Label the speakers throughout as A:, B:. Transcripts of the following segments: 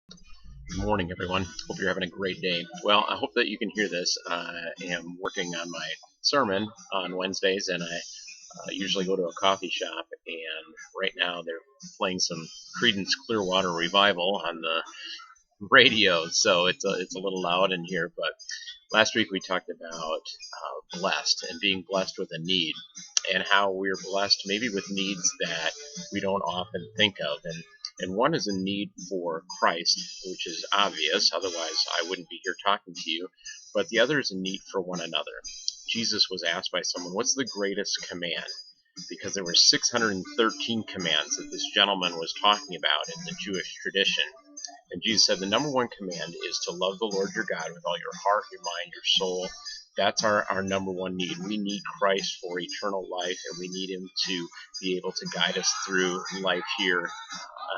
A: Good morning, everyone. Hope you're having a great day. Well, I hope that you can hear this. I am working on my sermon on Wednesdays, and I usually go to a coffee shop. And right now, they're playing some Creedence Clearwater Revival on the radio, so it's a little loud in here. But last week we talked about blessed and being blessed with a need, and how we're blessed maybe with needs that we don't often think of. And one is a need for Christ, which is obvious, otherwise I wouldn't be here talking to you. But the other is a need for one another. Jesus was asked by someone, "What's the greatest command?" Because there were 613 commands that this gentleman was talking about in the Jewish tradition. And Jesus said the number one command is to love the Lord your God with all your heart, your mind, your soul. That's our number one need. We need Christ for eternal life, and we need him to be able to guide us through life here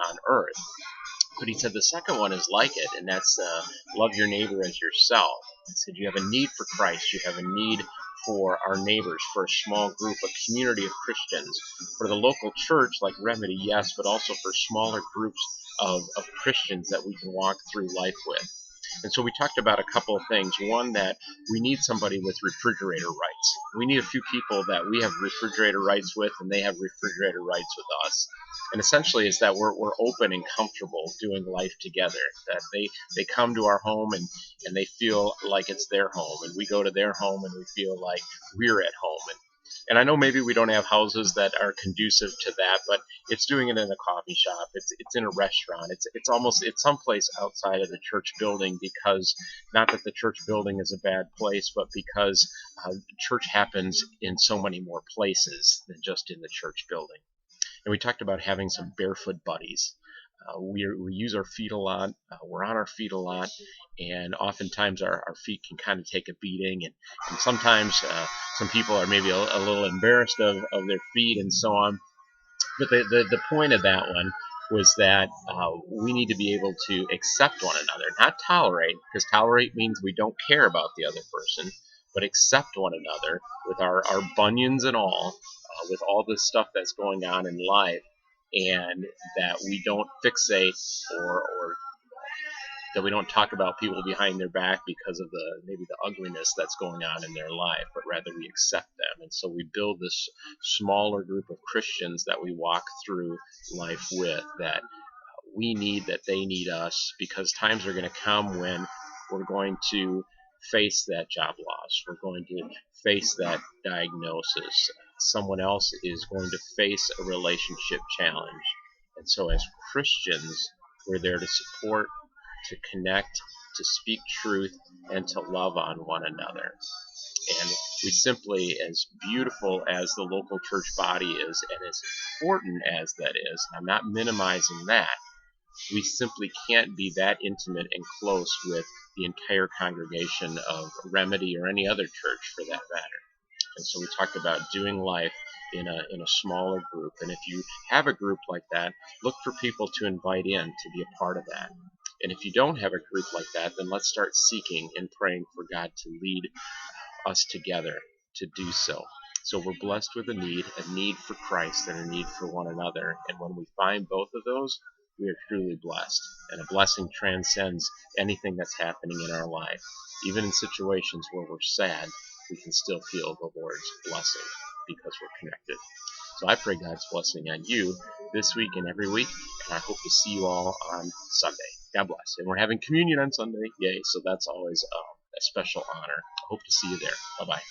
A: on earth. But he said the second one is like it, and that's love your neighbor as yourself. He said you have a need for Christ. You have a need for our neighbors, for a small group, a community of Christians, for the local church like Remedy, yes, but also for smaller groups of Christians that we can walk through life with. And so we talked about a couple of things. One, that we need somebody with refrigerator rights. We need a few people that we have refrigerator rights with, and they have refrigerator rights with us. And essentially is that we're open and comfortable doing life together, that they come to our home and they feel like it's their home, and we go to their home and we feel like we're at home. And I know maybe we don't have houses that are conducive to that, but it's doing it in a coffee shop. It's in a restaurant. It's someplace outside of the church building, because not that the church building is a bad place, but because church happens in so many more places than just in the church building. And we talked about having some barefoot buddies. We use our feet a lot. We're on our feet a lot, and oftentimes our feet can kind of take a beating, and sometimes some people are maybe a little embarrassed of their feet and so on. But the point of that one was that we need to be able to accept one another, not tolerate, because tolerate means we don't care about the other person, but accept one another with our bunions and all, with all this stuff that's going on in life, and that we don't fixate or that we don't talk about people behind their back because of maybe the ugliness that's going on in their life, but rather we accept them. And so we build this smaller group of Christians that we walk through life with, that we need, that they need us, because times are going to come when we're going to face that job loss. We're going to face that diagnosis. Someone else is going to face a relationship challenge. And so as Christians, we're there to support, to connect, to speak truth, and to love on one another. And we simply, as beautiful as the local church body is, and as important as that is, I'm not minimizing that, we simply can't be that intimate and close with the entire congregation of Remedy or any other church for that matter. And so we talked about doing life in a smaller group. And if you have a group like that, look for people to invite in to be a part of that. And if you don't have a group like that, then let's start seeking and praying for God to lead us together to do so. So we're blessed with a need for Christ and a need for one another. And when we find both of those, we are truly blessed. And a blessing transcends anything that's happening in our life. Even in situations where we're sad, we can still feel the Lord's blessing because we're connected. So I pray God's blessing on you this week and every week, and I hope to see you all on Sunday. God bless. And we're having communion on Sunday. Yay, so that's always a special honor. I hope to see you there. Bye-bye.